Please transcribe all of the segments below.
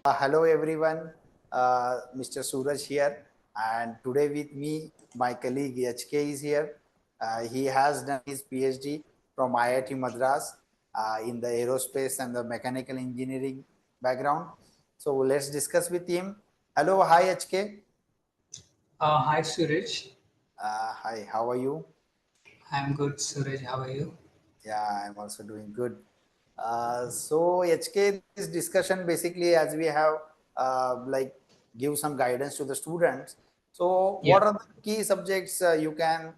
Hello everyone, Mr. Suraj here, and today with me my colleague HK is here. He has done his PhD from IIT Madras in the aerospace and the mechanical engineering background. So let's discuss with him. Hello, hi HK. Hi Suraj, Hi, how are you? I'm good. Suraj, how are you? Yeah, I'm also doing good. So HK, this discussion basically, as we have like give some guidance to the students. So Yeah. what are the key subjects you can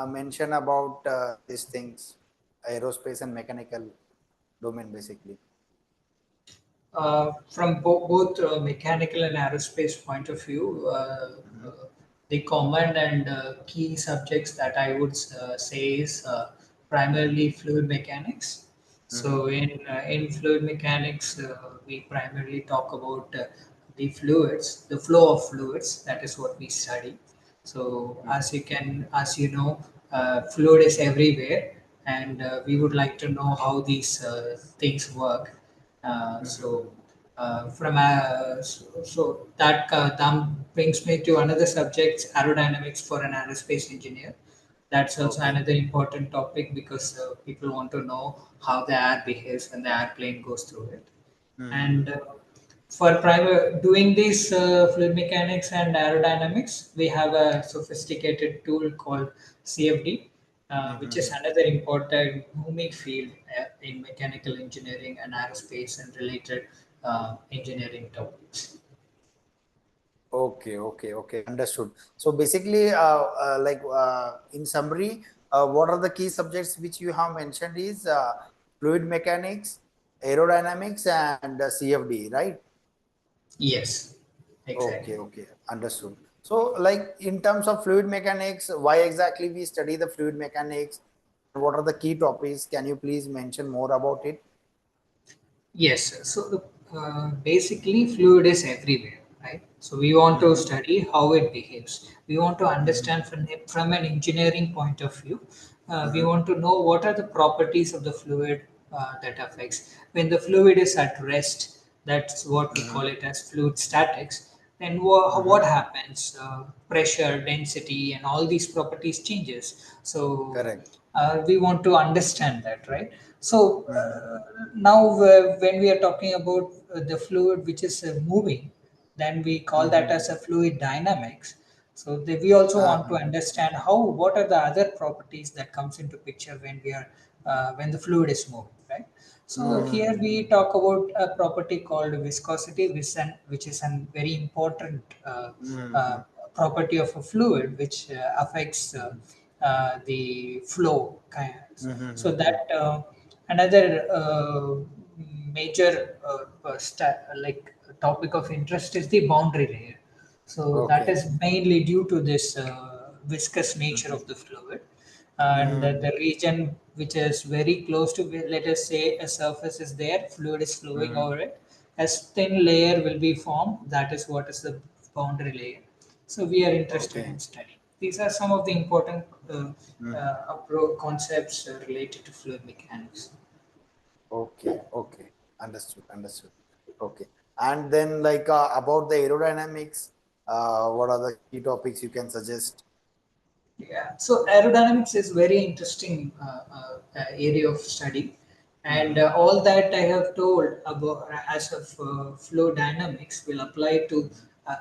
mention about these things, aerospace and mechanical domain, basically? From both mechanical and aerospace point of view, the common and key subjects that I would say is primarily fluid mechanics. Mm-hmm. So in fluid mechanics, we primarily talk about the fluids, the flow of fluids. That is what we study. So as you know, fluid is everywhere, and we would like to know how these things work. Mm-hmm. So that brings me to another subject, aerodynamics for an aerospace engineer. That's also Okay. another important topic because people want to know how the air behaves when the airplane goes through it. Mm-hmm. And for doing this fluid mechanics and aerodynamics, we have a sophisticated tool called CFD, which is Mm-hmm. another important booming field in mechanical engineering and aerospace and related engineering topics. Okay. Understood. So basically, in summary, what are the key subjects which you have mentioned is fluid mechanics, aerodynamics, and CFD, right? Yes, exactly. Understood. So, like in terms of fluid mechanics, why exactly we study the fluid mechanics, and what are the key topics? Can you please mention more about it? Yes, so basically fluid is everywhere, right? So we want to Mm-hmm. study how it behaves. We want to Mm-hmm. understand from an engineering point of view. We Mm-hmm. want to know what are the properties of the fluid that affects. When the fluid is at rest, that's what we Mm-hmm. call it as fluid statics. Then Mm-hmm. what happens? Pressure, density, and all these properties changes. So Correct. we want to understand that, right? So Mm-hmm. now when we are talking about the fluid which is moving, then we call that Mm-hmm. as a fluid dynamics. So we also want to Uh-huh. understand how what are the other properties that comes into picture when we are when the fluid is moving, right? So here we Mm-hmm. talk about a property called viscosity, which is a very important Mm-hmm. property of a fluid, which affects the flow. So Mm-hmm. that another major like topic of interest is the boundary layer. So that Okay. is mainly due to this viscous nature Mm-hmm. of the fluid, and the region which is very close to, let us say, a surface is there, fluid is flowing Mm-hmm. over it, a thin layer will be formed. That is what is the boundary layer. So we are interested Okay. in studying. These are some of the important Mm. concepts related to fluid mechanics. Okay. Understood. Okay. And then, like about the aerodynamics, what are the key topics you can suggest? Yeah, so aerodynamics is very interesting area of study, and Mm-hmm. all that I have told about as of flow dynamics will apply to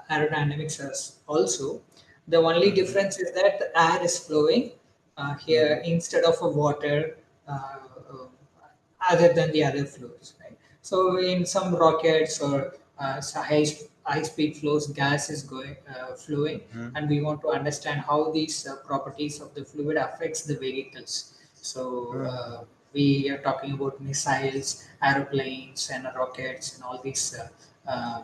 aerodynamics as also. The only Mm-hmm. difference is that the air is flowing Mm-hmm. here instead of a water, other than the other fluids, right? So in some rockets or high speed flows, gas is going flowing, Mm-hmm. and we want to understand how these properties of the fluid affects the vehicles. So Mm-hmm. we are talking about missiles, aeroplanes, and rockets, and all these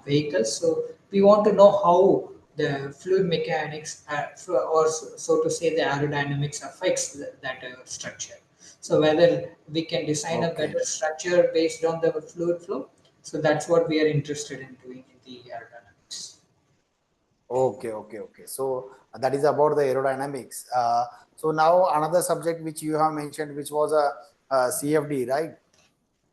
vehicles. So we want to know how the fluid mechanics, or so to say, the aerodynamics affects that structure. So whether we can design a Okay. better structure based on the fluid flow. So that's what we are interested in doing in the aerodynamics. Okay. So that is about the aerodynamics. So now another subject which you have mentioned, which was a CFD, right?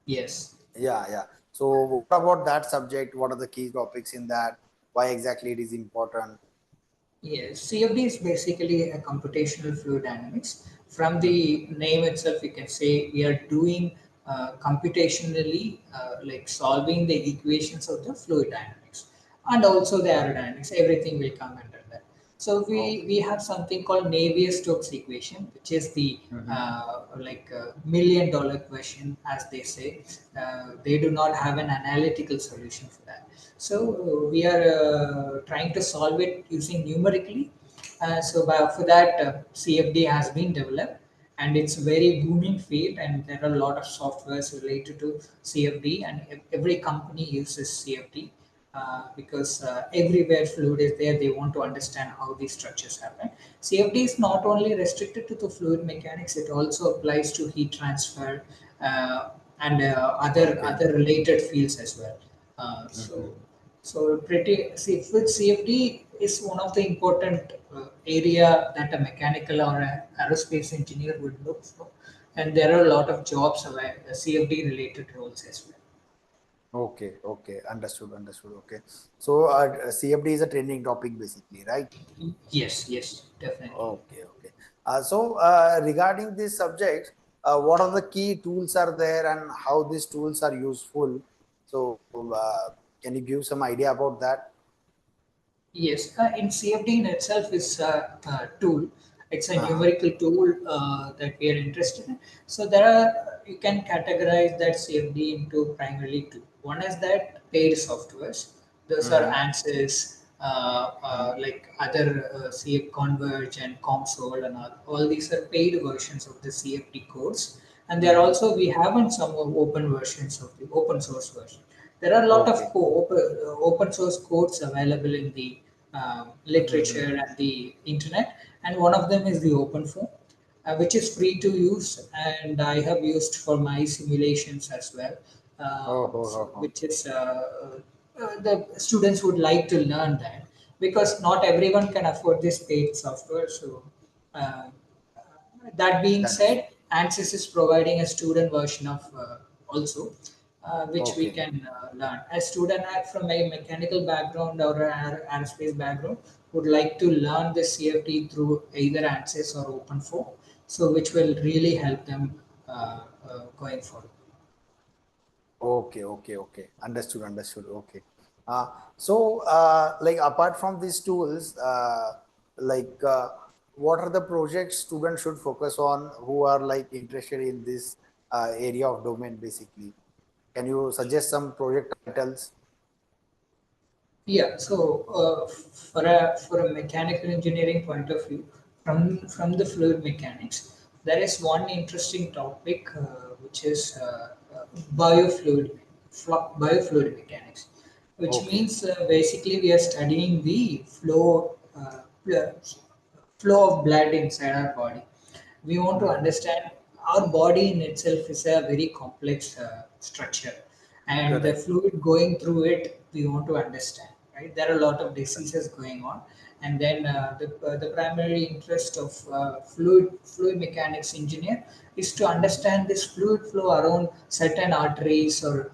Yes. Yeah. So what about that subject? What are the key topics in that? Why exactly it is important? Yes, CFD is basically a computational fluid dynamics. From Mhm. the name itself, you can say we are doing computationally, like solving the equations of the fluid dynamics and also the aerodynamics. Everything will come under that. So we Okay. have something called Navier-Stokes equation, which is the Mhm. $1 million question, as they say. They do not have an analytical solution for that. So we are trying to solve it using numerically. For that, CFD has been developed, and it's a very booming field, and there are a lot of softwares related to CFD, and every company uses CFD because everywhere fluid is there, they want to understand how these structures happen. CFD is not only restricted to the fluid mechanics; it also applies to heat transfer and Okay. other related fields as well. Uh, Mhm. so so pretty see with CFD is one of the important area that a mechanical or a aerospace engineer would look for, and there are a lot of jobs away CFD related roles as well. Okay. Okay. Understood. Understood. Okay. So CFD is a trending topic basically, right? Yes, yes, definitely. Okay, okay. So regarding this subject, what are the key tools are there and how these tools are useful? So can you give some idea about that? Yes, in CFD in itself is a tool. It's a Uh-huh. numerical tool that we are interested in. So there are you can categorize that CFD into primarily two. One is that paid softwares. Those are Mm-hmm. ANSYS, like other CF Converge and COMSOL and all these are paid versions of the CFD codes. And there Mm-hmm. also we haven't some open versions of the open source version. There are a lot of Okay. open source codes available in the Mm-hmm. literature and the internet, and one of them is the OpenFOAM, which is free to use, and I have used for my simulations as well. Oh, oh, So, oh, oh. which is the students would like to learn that because not everyone can afford this paid software. So. Uh, that being That is said, ANSYS is providing a student version of also, which we okay. can learn. A student from a mechanical background or an aerospace background would like to learn the CFD through either ANSYS or OpenFOAM, so which will really help them going forward. Okay, okay, okay. Understood, understood. Okay. Uh, so, like apart from these tools, like what are the projects students should focus on who are like interested in this area of domain basically? Can you suggest some project titles? Yeah, so for a mechanical engineering point of view, from the fluid mechanics, there is one interesting topic which is biofluid mechanics, which Okay. means basically we are studying the flow of blood inside our body. We want to Hmm. understand our body in itself is a very complex structure, and the Correct. fluid going through it we want to understand, right? There are a lot of diseases going on, and then the primary interest of fluid mechanics engineer is to understand this fluid flow around certain arteries or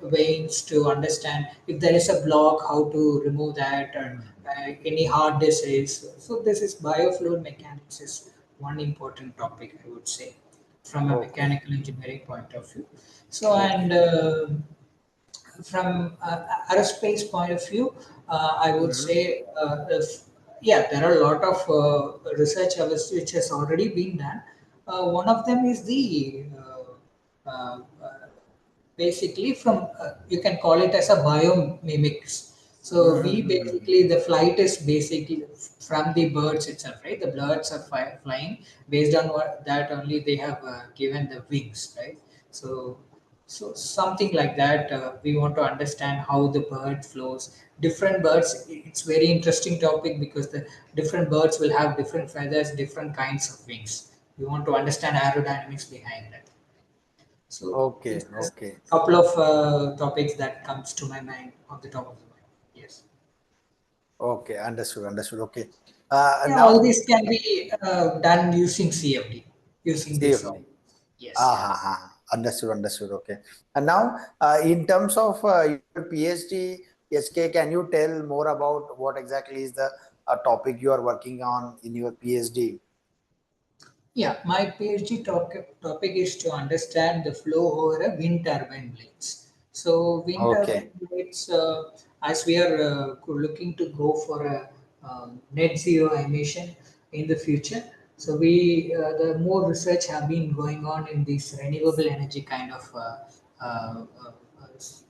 veins, to understand if there is a block how to remove that, or Mhm. any heart disease. So this is biofluid mechanics is one important topic, I would say, from a Okay. mechanical engineering point of view. So, and Okay. from aerospace point of view, I would Hmm. say, yeah, there are a lot of research which has already been done. One of them is the basically from you can call it as a biomimics. So we Hmm. basically the flight is basically from the birds itself, right? The birds are flying based on what that only they have given the wings, right? So something like that. We want to understand how the bird flows. Different birds. It's very interesting topic because the different birds will have different feathers, different kinds of wings. We want to understand aerodynamics behind that. So it's Okay. a Okay. couple of topics that comes to my mind on the top of the mind. Yes. Okay. Understood. Understood. Okay. Yeah, all Now, this can be done using CFD, using this CFD. software. Yes, Ah, yes. Understood, understood. Okay. And now, in terms of your PhD, SK, can you tell more about what exactly is the topic you are working on in your PhD? Yeah, my topic is to understand the flow over a wind turbine blades. So wind Okay. turbine blades, as we are looking to go for a net zero emission in the future, so the more research have been going on in this renewable energy kind of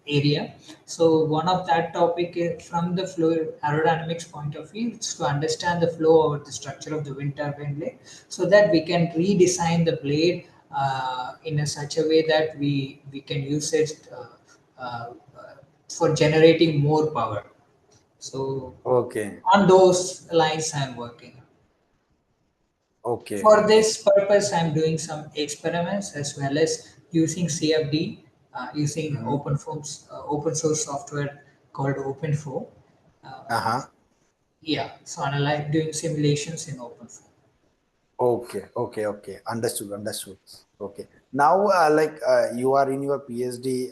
area. So one of that topic is from the flow aerodynamics point of view, it's to understand the flow over the structure of the wind turbine blade, so that we can redesign the blade in a such a way that we can use it uh, for generating more power. So Okay. on those lines, I'm working. Okay. For Okay. this purpose, I'm doing some experiments as well as using CFD, using Mm-hmm. open source software called OpenFlow. Uh, Uh-huh. yeah, so analyze doing simulations in OpenFlow. Okay. Okay. Okay. Understood. Understood. Okay. Now, you are in your PhD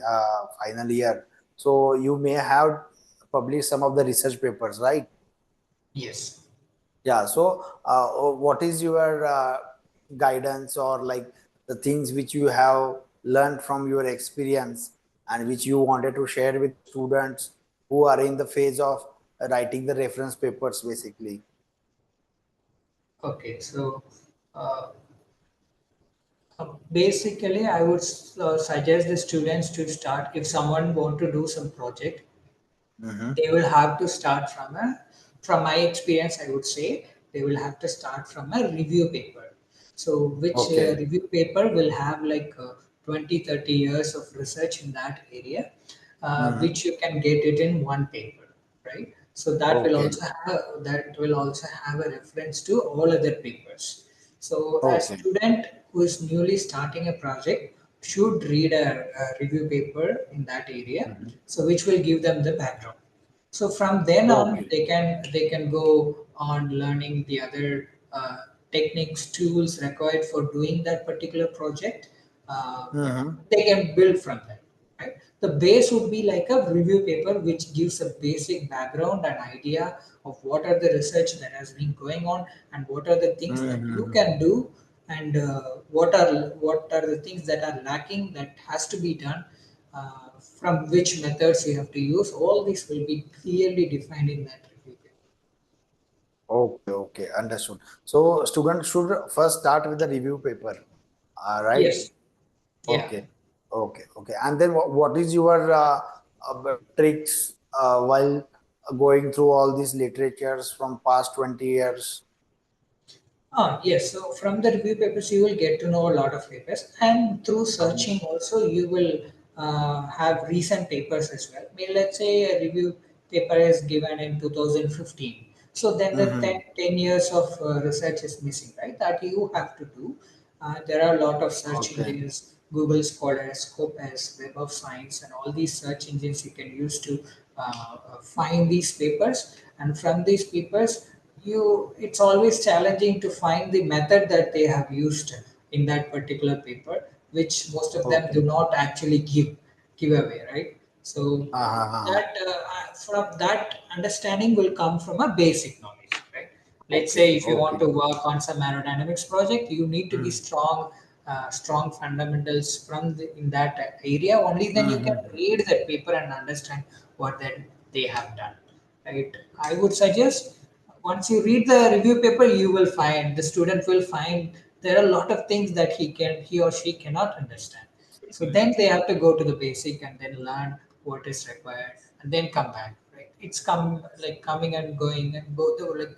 final year, so you may have published some of the research papers, right? Yes. Yeah. So, what is your guidance or like the things which you have learned from your experience and which you wanted to share with students who are in the phase of writing the reference papers, basically? Okay. So uh, basically, I would suggest the students to start if someone want to do some project. Mm-hmm. They will have to start from my experience, I would say they will have to start from a review paper. So which Okay. review paper will have like 20-30 years of research in that area, Mm-hmm. which you can get it in one paper, right? So Okay. that will also have a reference to all other papers. So a Okay. student who is newly starting a project should read a review paper in that area, Mhm. so which will give them the background. So from then on, Okay. they can go on learning the other techniques, tools required for doing that particular project. Uh, Mm-hmm. they can build from that. Right? The base would be like a review paper, which gives a basic background and idea of what are the research that has been going on and what are the things that you Mm-hmm. can do, and what are the things that are lacking that has to be done, from which methods you have to use. All these will be clearly defined in that review paper. Okay. Okay. Understood. So, students should first start with the review paper, right? Yes. Yeah. Okay, okay, okay. And then what is your tricks while going through all these literatures from past 20 years? Yes. So from the review papers, you will get to know a lot of papers, and through Mhm. searching also, you will have recent papers as well. I mean, let's say a review paper is given in 2015. So then the Mhm. 10 years of research is missing, right? That you have to do. There are a lot of search Okay, engines, Google Scholar, Scopus, Web of Science, and all these search engines you can use to find these papers. And from these papers, it's always challenging to find the method that they have used in that particular paper, which most of them do okay. not actually give away, right? So Uh-huh. that from that understanding will come from a basic knowledge, right? Let's Okay, say if you want okay. to work on some aerodynamics project, you need to be Mm. strong fundamentals in that area. Only then you can Mhm. read that paper and understand what that they have done, right? I would suggest once you read the review paper, you will find the student will find there are a lot of things that he or she cannot understand. So then they have to go to the basic and then learn what is required and then come back, right? It's coming and going and go through,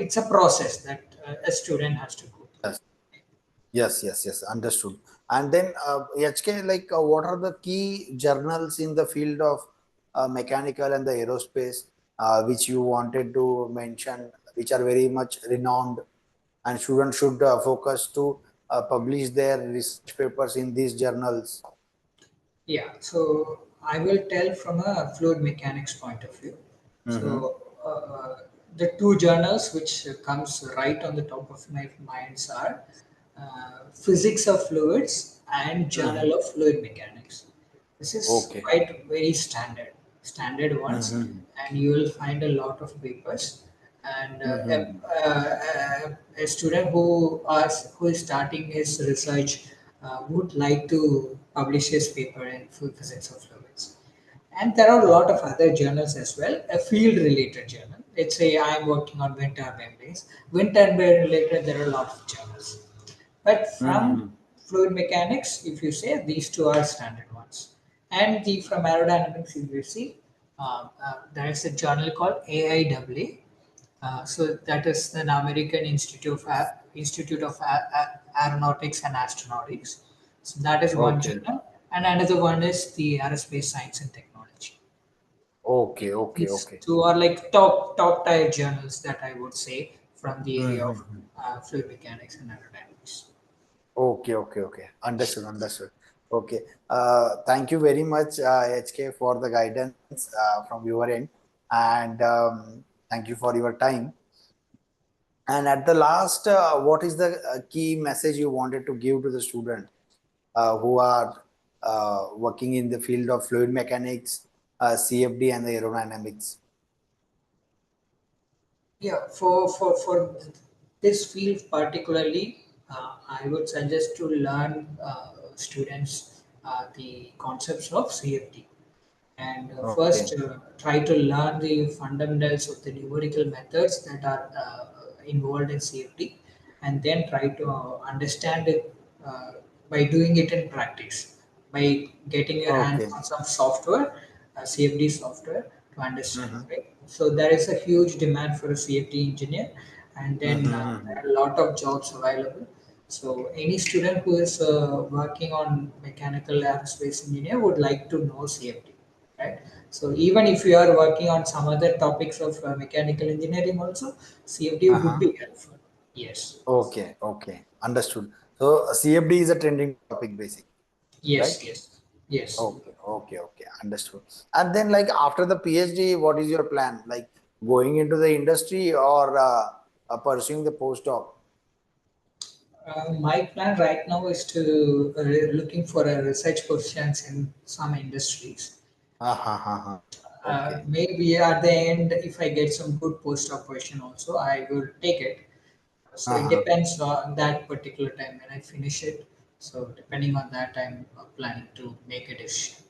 it's a process that a student has to go through. Yes, yes, yes, yes. Understood. And then, HK, what are the key journals in the field of mechanical and the aerospace, which you wanted to mention, which are very much renowned, and students should focus to publish their research papers in these journals? Yeah, so I will tell from a fluid mechanics point of view. Mm-hmm. So the two journals which comes right on the top of my minds are Physics of Fluids and Journal of Fluid Mechanics. This is Okay. quite very standard ones, Mm-hmm. and you will find a lot of papers. And Mm-hmm. a student who is starting his research would like to publish his paper in physics of fluids. And there are a lot of other journals as well, a field related journal. Let's say I'm working on wind turbine blades. Wind turbine related, there are a lot of journals. But from Mm-hmm. fluid mechanics, if you say these two are standard ones. And the from aerodynamics, if you see, there is a journal called AIAA. So that is an American Institute of Aeronautics and Astronautics. So that is one Okay. journal, and another one is the Aerospace Science and Technology. Okay. Okay. These Okay. two are like top tier journals that I would say from the area of Mm-hmm. fluid mechanics and aerodynamics. Okay. Okay. Okay. Understood. Understood. Okay. Thank you very much, HK, for the guidance from your end, and thank you for your time. And at the last, what is the key message you wanted to give to the students who are working in the field of fluid mechanics, CFD, and the aerodynamics? Yeah, for this field particularly, I would suggest to learn students the concepts of CFD. And Okay. first, try to learn the fundamentals of the numerical methods that are involved in CFD, and then try to understand it by doing it in practice, by getting your hands Okay. on some software, CFD software to understand Mm-hmm. it. Right? So there is a huge demand for a CFD engineer, and then Mm-hmm. there are a lot of jobs available. So any student who is working on mechanical aerospace engineer would like to know CFD, right? So even if you are working on some other topics of mechanical engineering also, CFD would Uh-huh. be helpful. Yes, Okay. Okay. Understood. So CFD is a trending topic, basically, right? yes, yes, yes. Okay. Okay. Okay. Understood. And then, like after the PhD, what is your plan? Like going into the industry or pursuing the postdoc? My plan right now is to looking for a research positions in some industries. Uh-huh. Okay. Maybe at the end, if I get some good postdoc position also, I will take it. So it Uh-huh. depends on that particular time when I finish it. So depending on that, I'm planning to make a decision.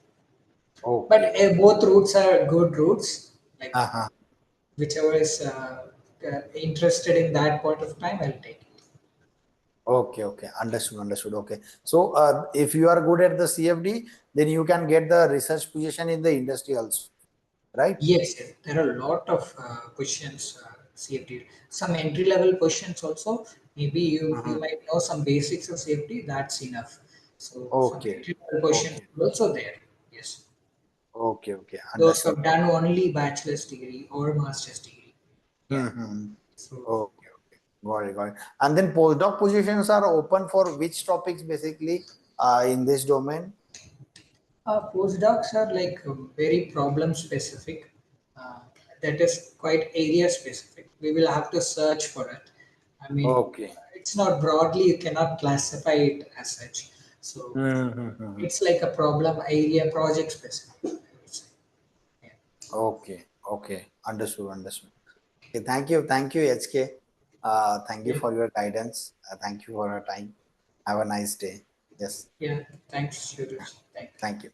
But Okay. Okay. both routes are good routes. Like Uh-huh. whichever is interested in that point of time, I'll take it. Okay. Okay. Understood. Understood. Okay. So if you are good at the CFD, then you can get the research position in the industry also, right? Yes, yes. There are a lot of positions, CFD. Some entry level positions also. Maybe you Uh-huh. might know some basics of safety. That's enough. So some Okay. entry level positions Okay. are also there. Yes. Okay. Okay. Those Understood. have done only bachelor's degree or master's degree. Yeah. Mm-hmm. So Okay. Okay. Got it. Got it. And then postdoc positions are open for which topics basically in this domain? postdocs are like very problem specific. Uh, that is quite area specific. We will have to search for it. I mean, Okay. it's not broadly, you cannot classify it as such. So Mm-hmm. it's like a problem area project specific, I would say. Yeah. Okay. Okay. Understood. Understood. Okay. Thank you, HK. Thank you Yeah. for your guidance. Thank you for your time. Have a nice day. Yes. Yeah. Thanks, Shuraj. Thank you. Thank you.